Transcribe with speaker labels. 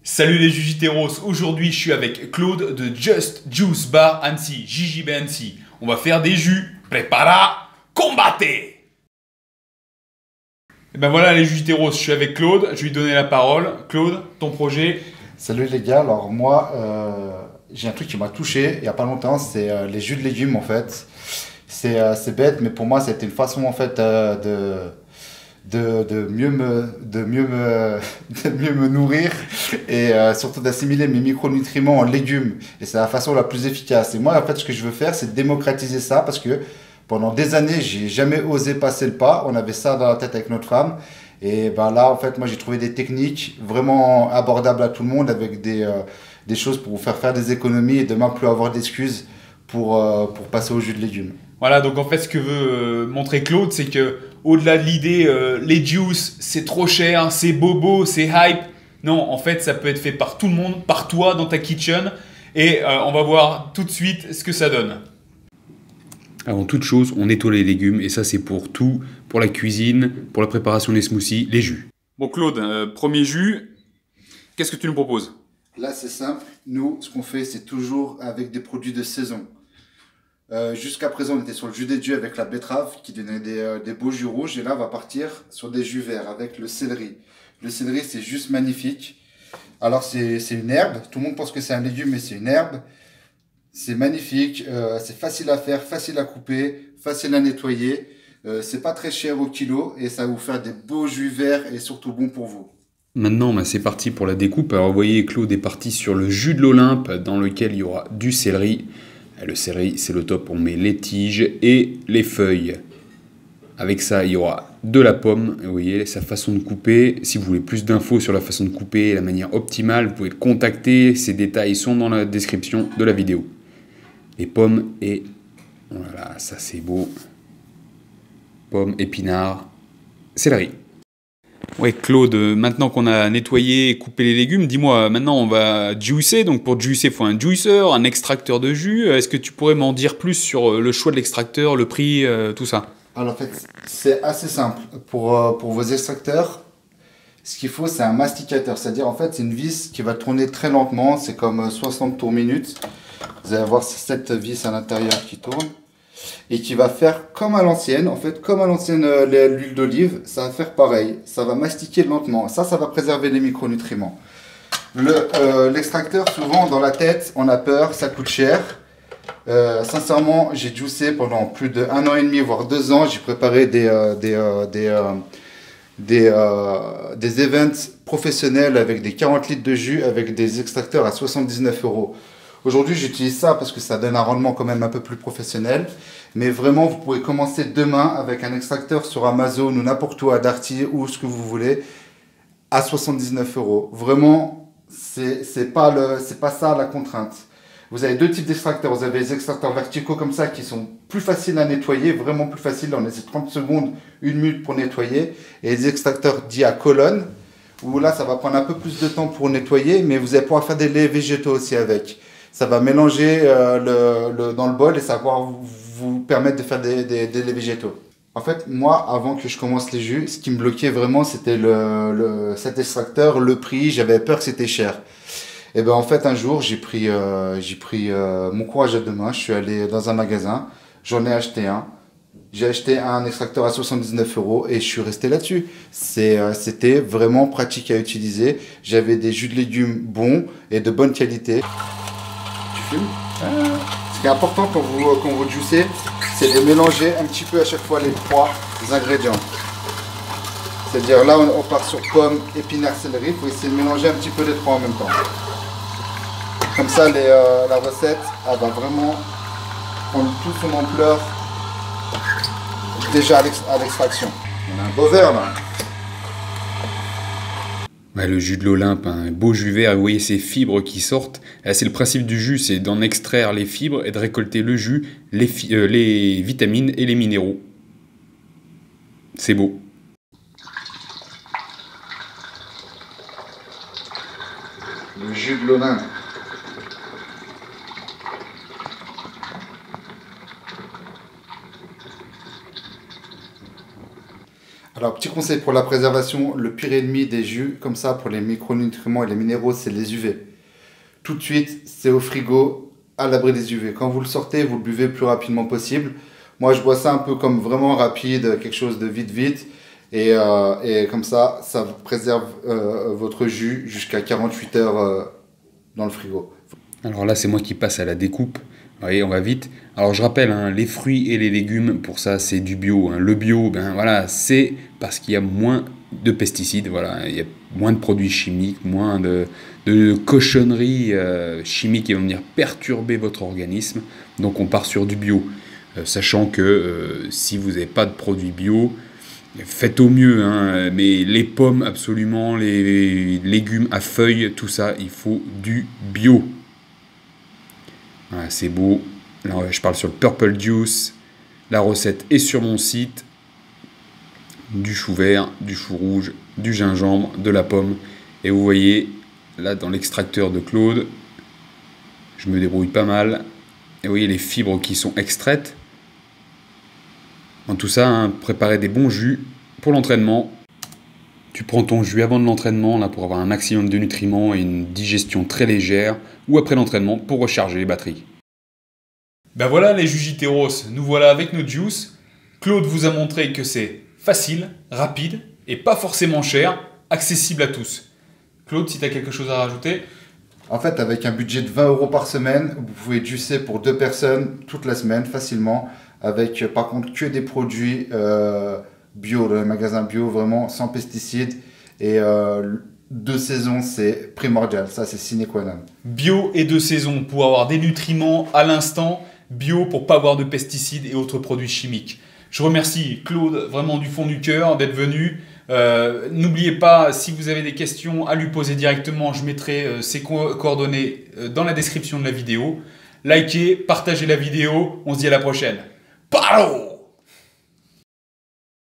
Speaker 1: Salut les Jujiteros, aujourd'hui je suis avec Claude de Just Juice Bar Annecy, JJB Annecy. On va faire des jus, prépara, combate. Et ben voilà les Jujiteros, je suis avec Claude, je vais lui donner la parole. Claude, ton projet?
Speaker 2: Salut les gars, alors moi j'ai un truc qui m'a touché il n'y a pas longtemps, c'est les jus de légumes en fait. C'est bête, mais pour moi ça a été une façon en fait de de mieux me nourrir et surtout d'assimiler mes micronutriments en légumes. Et c'est la façon la plus efficace. Et moi en fait ce que je veux faire c'est démocratiser ça parce que pendant des années j'ai jamais osé passer le pas. On avait ça dans la tête avec notre femme. Et ben là, en fait, moi, j'ai trouvé des techniques vraiment abordables à tout le monde avec des choses pour vous faire des économies et demain plus avoir d'excuses pour passer au jus de légumes.
Speaker 1: Voilà, donc en fait ce que veut montrer Claude, c'est que au-delà de l'idée, les juice, c'est trop cher, c'est bobo, c'est hype. Non, en fait ça peut être fait par tout le monde, par toi dans ta kitchen. Et on va voir tout de suite ce que ça donne.
Speaker 3: Avant toute chose, on nettoie les légumes et ça c'est pour tout, pour la cuisine, pour la préparation des smoothies, les jus.
Speaker 1: Bon Claude, premier jus, qu'est-ce que tu nous proposes?
Speaker 2: Là, c'est simple. Nous, ce qu'on fait, c'est toujours avec des produits de saison. Jusqu'à présent, on était sur le jus des dieux avec la betterave qui donnait des beaux jus rouges. Et là, on va partir sur des jus verts avec le céleri. Le céleri, c'est juste magnifique. Alors, c'est une herbe. Tout le monde pense que c'est un légume, mais c'est une herbe. C'est magnifique, c'est facile à faire, facile à couper, facile à nettoyer. C'est pas très cher au kilo et ça va vous faire des beaux jus verts et surtout bon pour vous.
Speaker 3: Maintenant, c'est parti pour la découpe. Alors vous voyez, Claude est parti sur le jus de l'Olympe dans lequel il y aura du céleri. Le céleri, c'est le top, on met les tiges et les feuilles. Avec ça, il y aura de la pomme, vous voyez sa façon de couper. Si vous voulez plus d'infos sur la façon de couper et la manière optimale, vous pouvez le contacter. Ces détails sont dans la description de la vidéo. Les pommes et voilà, ça c'est beau. Pommes, épinards, céleri.
Speaker 1: Ouais Claude, maintenant qu'on a nettoyé et coupé les légumes, dis-moi, maintenant on va juicer. Donc pour juicer, il faut un juicer, un extracteur de jus. Est-ce que tu pourrais m'en dire plus sur le choix de l'extracteur, le prix, tout ça?
Speaker 2: Alors en fait, c'est assez simple. Pour vos extracteurs, ce qu'il faut, c'est un masticateur. C'est-à-dire en fait, c'est une vis qui va tourner très lentement. C'est comme 60 tours minutes. Vous allez avoir cette vis à l'intérieur qui tourne. Et qui va faire comme à l'ancienne, en fait, comme à l'ancienne l'huile d'olive, ça va faire pareil. Ça va mastiquer lentement. Ça va préserver les micronutriments. L'extracteur, souvent, dans la tête, on a peur, ça coûte cher. Sincèrement, j'ai juicé pendant plus de 1 an et demi, voire 2 ans. J'ai préparé des events professionnels avec des 40 litres de jus, avec des extracteurs à 79 €. Aujourd'hui, j'utilise ça parce que ça donne un rendement quand même un peu plus professionnel. Mais vraiment, vous pouvez commencer demain avec un extracteur sur Amazon ou n'importe où à Darty ou ce que vous voulez à 79 €. Vraiment, c'est pas ça la contrainte. Vous avez deux types d'extracteurs. Vous avez les extracteurs verticaux comme ça qui sont plus faciles à nettoyer, vraiment plus faciles. On laisse 30 secondes, 1 minute pour nettoyer. Et les extracteurs dits à colonne, où là, ça va prendre un peu plus de temps pour nettoyer, mais vous allez pouvoir faire des laits végétaux aussi avec. Ça va mélanger dans le bol et ça va vous permettre de faire des laits végétaux. En fait, moi, avant que je commence les jus, ce qui me bloquait vraiment, c'était cet extracteur, le prix. J'avais peur que c'était cher. Et ben en fait, un jour, j'ai pris mon courage à deux mains. Je suis allé dans un magasin, j'en ai acheté un. J'ai acheté un extracteur à 79 € et je suis resté là-dessus. C'était vraiment pratique à utiliser. J'avais des jus de légumes bons et de bonne qualité. Tu fumes? Ce qui est important quand vous juicez, c'est de mélanger un petit peu à chaque fois les trois ingrédients. C'est-à-dire là, on part sur pommes, épinards, céleri. Il faut essayer de mélanger un petit peu les trois en même temps. Comme ça, la recette, elle va vraiment prendre toute son ampleur déjà à l'extraction. On a un beau verre là.
Speaker 3: Ouais, le jus de l'Olympe, un beau jus vert, vous voyez ces fibres qui sortent. C'est le principe du jus, c'est d'en extraire les fibres et de récolter le jus, les vitamines et les minéraux. C'est beau.
Speaker 2: Le jus de l'Olympe. Alors, petit conseil pour la préservation, le pire ennemi des jus, comme ça, pour les micronutriments et les minéraux, c'est les UV. Tout de suite, c'est au frigo, à l'abri des UV. Quand vous le sortez, vous le buvez le plus rapidement possible. Moi, je bois ça un peu comme vraiment rapide, quelque chose de vite. Et comme ça vous préserve votre jus jusqu'à 48 heures dans le frigo.
Speaker 3: Alors là, c'est moi qui passe à la découpe. Vous voyez, on va vite. Alors je rappelle, hein, les fruits et les légumes, pour ça, c'est du bio. Hein. Le bio, ben voilà, c'est parce qu'il y a moins de pesticides, voilà, il y a moins de produits chimiques, moins de cochonneries chimiques qui vont venir perturber votre organisme. Donc on part sur du bio, sachant que si vous n'avez pas de produits bio, faites au mieux, hein, mais les pommes absolument, les légumes à feuilles, tout ça, il faut du bio. Voilà, c'est beau. Là, je parle sur le Purple Juice. La recette est sur mon site. Du chou vert, du chou rouge, du gingembre, de la pomme. Et vous voyez, là, dans l'extracteur de Claude, je me débrouille pas mal. Et vous voyez les fibres qui sont extraites. En tout ça, hein, préparer des bons jus pour l'entraînement. Tu prends ton jus avant de l'entraînement là, pour avoir un maximum de nutriments et une digestion très légère, ou après l'entraînement pour recharger les batteries.
Speaker 1: Ben voilà les jus Jiteros, nous voilà avec nos juice. Claude vous a montré que c'est facile, rapide et pas forcément cher, accessible à tous. Claude, si tu as quelque chose à rajouter?
Speaker 2: En fait, avec un budget de 20 € par semaine, vous pouvez juicer pour 2 personnes toute la semaine facilement, avec par contre que des produits bio, le magasin bio, vraiment sans pesticides. Et de saison, c'est primordial, ça c'est sine qua non.
Speaker 1: Bio et de saison pour avoir des nutriments à l'instant, bio pour pas avoir de pesticides et autres produits chimiques. Je remercie Claude vraiment du fond du cœur d'être venu. N'oubliez pas, si vous avez des questions à lui poser directement, je mettrai ses coordonnées dans la description de la vidéo. Likez, partagez la vidéo, on se dit à la prochaine. Paro!